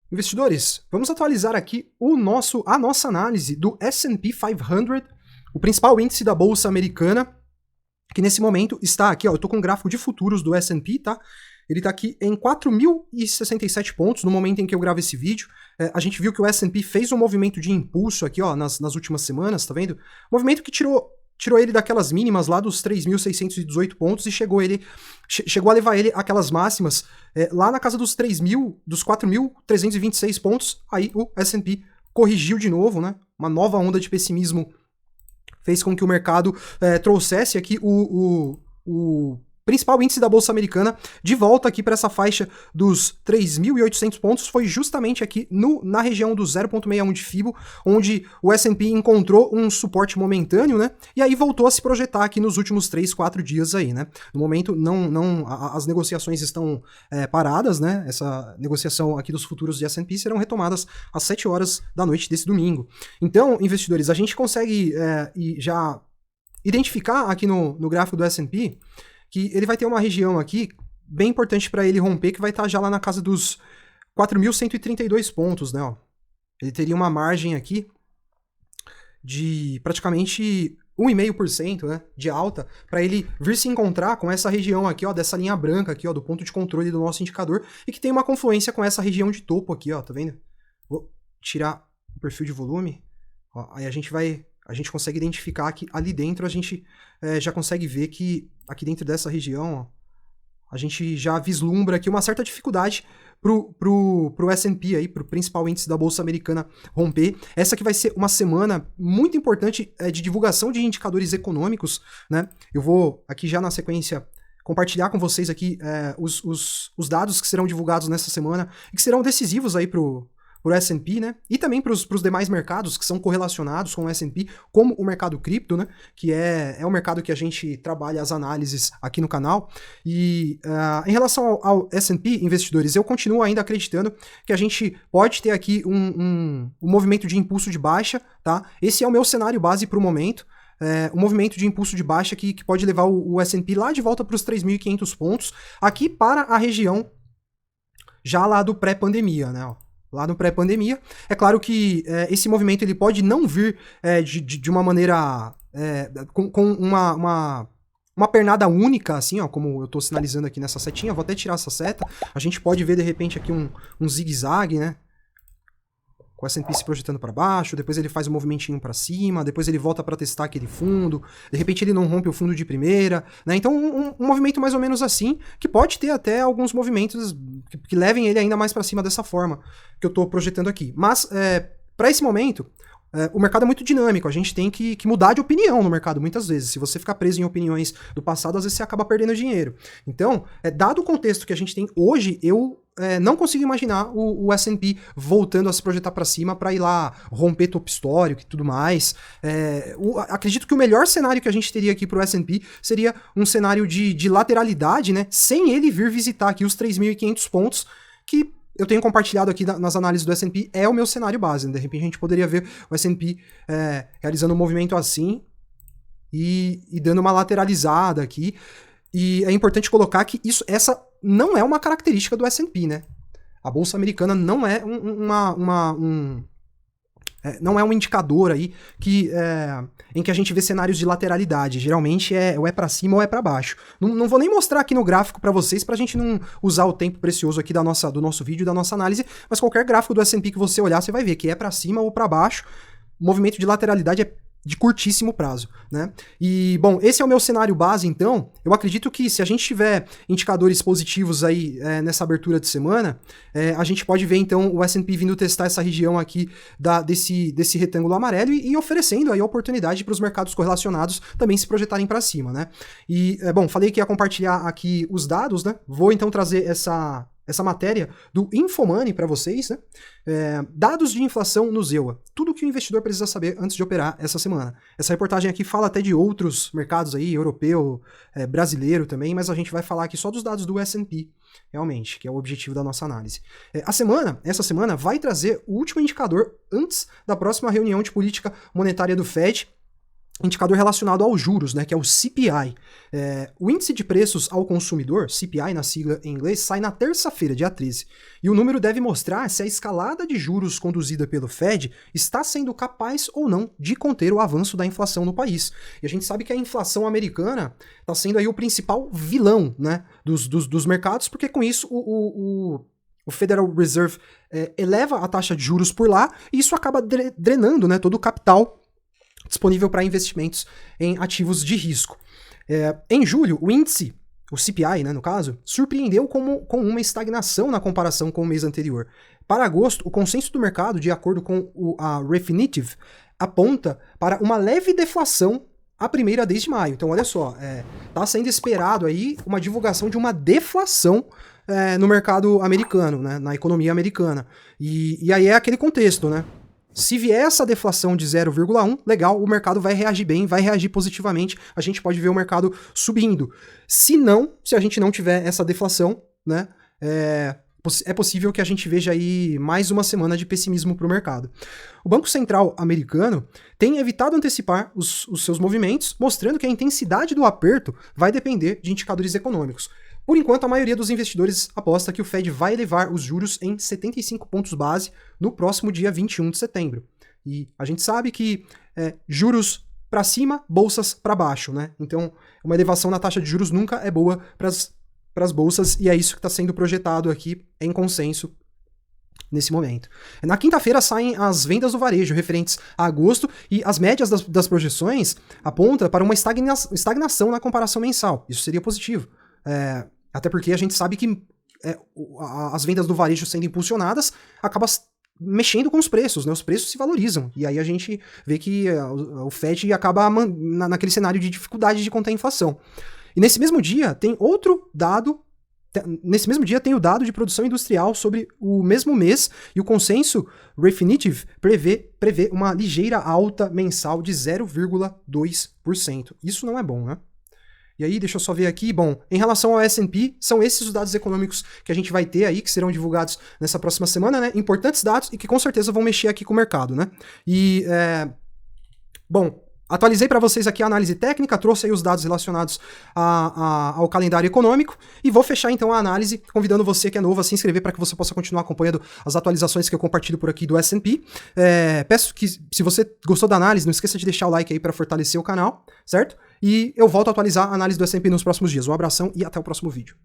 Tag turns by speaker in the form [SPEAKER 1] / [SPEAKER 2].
[SPEAKER 1] Investidores, vamos atualizar aqui a nossa análise do S&P 500, o principal índice da Bolsa Americana, que nesse momento está aqui, ó, eu tô com um gráfico de futuros do S&P, tá? Ele tá aqui em 4.067 pontos no momento em que eu gravo esse vídeo. A gente viu que o S&P fez um movimento de impulso aqui, ó, nas últimas semanas, tá vendo? Movimento que tirou ele daquelas mínimas lá dos 3.618 pontos e chegou a levar ele àquelas máximas lá na casa dos 4.326 pontos. Aí o S&P corrigiu de novo, né? Uma nova onda de pessimismo fez com que o mercado trouxesse aqui o principal índice da Bolsa Americana de volta aqui para essa faixa dos 3.800 pontos. Foi justamente aqui na região do 0,61 de FIBO, onde o S&P encontrou um suporte momentâneo, né? E aí voltou a se projetar aqui nos últimos 3, 4 dias aí, né? No momento, as negociações estão paradas, né? Essa negociação aqui dos futuros de S&P serão retomadas às 7 horas da noite desse domingo. Então, investidores, a gente consegue já identificar aqui no gráfico do S&P que ele vai ter uma região aqui bem importante para ele romper, que vai estar já lá na casa dos 4.132 pontos, né? Ó. Ele teria uma margem aqui de praticamente 1,5%, né, de alta, para ele vir se encontrar com essa região aqui, ó, dessa linha branca aqui, ó, do ponto de controle do nosso indicador, e que tem uma confluência com essa região de topo aqui, ó, tá vendo? Vou tirar o perfil de volume, ó, aí a gente consegue identificar que ali dentro a gente já consegue ver que aqui dentro dessa região, ó, a gente já vislumbra aqui uma certa dificuldade pro S&P aí, pro principal índice da Bolsa Americana romper. Essa que vai ser uma semana muito importante de divulgação de indicadores econômicos, né? Eu vou aqui já na sequência compartilhar com vocês aqui os dados que serão divulgados nessa semana e que serão decisivos aí pro S&P, né? E também para os demais mercados que são correlacionados com o S&P, como o mercado cripto, né? Que é o mercado que a gente trabalha as análises aqui no canal. E em relação ao S&P, investidores, eu continuo ainda acreditando que a gente pode ter aqui um movimento de impulso de baixa, tá? Esse é o meu cenário base para o momento. Um movimento de impulso de baixa que pode levar o S&P lá de volta para os 3.500 pontos, aqui para a região já lá do pré-pandemia, né? Ó. Lá no pré-pandemia. É claro que esse movimento ele pode não vir de uma maneira com uma pernada única, assim, ó, como eu estou sinalizando aqui nessa setinha. Vou até tirar essa seta. A gente pode ver, de repente, aqui um zigue-zague, né? Com o S&P se projetando para baixo, depois ele faz um movimentinho para cima, depois ele volta para testar aquele fundo, de repente ele não rompe o fundo de primeira, né? Então um movimento mais ou menos assim, que pode ter até alguns movimentos que levem ele ainda mais para cima dessa forma que eu estou projetando aqui. Mas para esse momento, o mercado é muito dinâmico, a gente tem que mudar de opinião no mercado muitas vezes. Se você ficar preso em opiniões do passado, às vezes você acaba perdendo dinheiro. Então, dado o contexto que a gente tem hoje, eu não consigo imaginar o S&P voltando a se projetar para cima para ir lá romper topo histórico e tudo mais. Acredito que o melhor cenário que a gente teria aqui para o S&P seria um cenário de lateralidade, né, sem ele vir visitar aqui os 3.500 pontos, que eu tenho compartilhado aqui nas análises do S&P, é o meu cenário base. De repente a gente poderia ver o S&P realizando um movimento assim e dando uma lateralizada aqui. E é importante colocar que essa não é uma característica do S&P, né? A Bolsa Americana não é não é um indicador aí em que a gente vê cenários de lateralidade. Geralmente ou é para cima ou é para baixo. Não vou nem mostrar aqui no gráfico para vocês, para a gente não usar o tempo precioso aqui do nosso vídeo, da nossa análise, mas qualquer gráfico do S&P que você olhar, você vai ver que é para cima ou para baixo. O movimento de lateralidade é de curtíssimo prazo, né? E, bom, esse é o meu cenário base, então. Eu acredito que se a gente tiver indicadores positivos aí nessa abertura de semana, a gente pode ver, então, o S&P vindo testar essa região aqui desse retângulo amarelo e oferecendo aí a oportunidade para os mercados correlacionados também se projetarem para cima, né? E, bom, falei que ia compartilhar aqui os dados, né? Vou, então, trazer essa matéria do Infomoney para vocês, né? Dados de inflação no ZEUA. Tudo que o investidor precisa saber antes de operar essa semana. Essa reportagem aqui fala até de outros mercados aí, europeu, brasileiro também, mas a gente vai falar aqui só dos dados do S&P, realmente, que é o objetivo da nossa análise. Essa semana vai trazer o último indicador antes da próxima reunião de política monetária do Fed, indicador relacionado aos juros, né, que é o CPI. O índice de preços ao consumidor, CPI na sigla em inglês, sai na terça-feira, dia 13. E o número deve mostrar se a escalada de juros conduzida pelo Fed está sendo capaz ou não de conter o avanço da inflação no país. E a gente sabe que a inflação americana está sendo aí o principal vilão, né, dos mercados, porque com isso o Federal Reserve eleva a taxa de juros por lá e isso acaba drenando, né, todo o capital disponível para investimentos em ativos de risco. Em julho, o índice, o CPI, né, no caso, surpreendeu com uma estagnação na comparação com o mês anterior. Para agosto, o consenso do mercado, de acordo com a Refinitiv, aponta para uma leve deflação, a primeira desde maio. Então, olha só, está sendo esperado aí uma divulgação de uma deflação no mercado americano, né, na economia americana. E aí é aquele contexto, né? Se vier essa deflação de 0,1, legal, o mercado vai reagir bem, vai reagir positivamente, a gente pode ver o mercado subindo. Se a gente não tiver essa deflação, né, é possível que a gente veja aí mais uma semana de pessimismo para o mercado. O Banco Central americano tem evitado antecipar os seus movimentos, mostrando que a intensidade do aperto vai depender de indicadores econômicos. Por enquanto, a maioria dos investidores aposta que o Fed vai elevar os juros em 75 pontos base no próximo dia 21 de setembro. E a gente sabe que juros para cima, bolsas para baixo, né? Então, uma elevação na taxa de juros nunca é boa para as bolsas e é isso que está sendo projetado aqui em consenso nesse momento. Na quinta-feira saem as vendas do varejo referentes a agosto e as médias das projeções apontam para uma estagnação na comparação mensal. Isso seria positivo. Até porque a gente sabe que as vendas do varejo sendo impulsionadas acaba mexendo com os preços, né? Os preços se valorizam. E aí a gente vê que o Fed acaba naquele cenário de dificuldade de conter a inflação. E nesse mesmo dia tem outro dado. Nesse mesmo dia tem o dado de produção industrial sobre o mesmo mês e o consenso Refinitiv prevê uma ligeira alta mensal de 0,2%. Isso não é bom, né? E aí, deixa eu só ver aqui, bom, em relação ao S&P, são esses os dados econômicos que a gente vai ter aí, que serão divulgados nessa próxima semana, né? Importantes dados e que com certeza vão mexer aqui com o mercado, né? E, bom, atualizei para vocês aqui a análise técnica, trouxe aí os dados relacionados ao calendário econômico e vou fechar então a análise, convidando você que é novo a se inscrever para que você possa continuar acompanhando as atualizações que eu compartilho por aqui do S&P. Peço que, se você gostou da análise, não esqueça de deixar o like aí para fortalecer o canal, certo? E eu volto a atualizar a análise do S&P nos próximos dias. Um abração e até o próximo vídeo.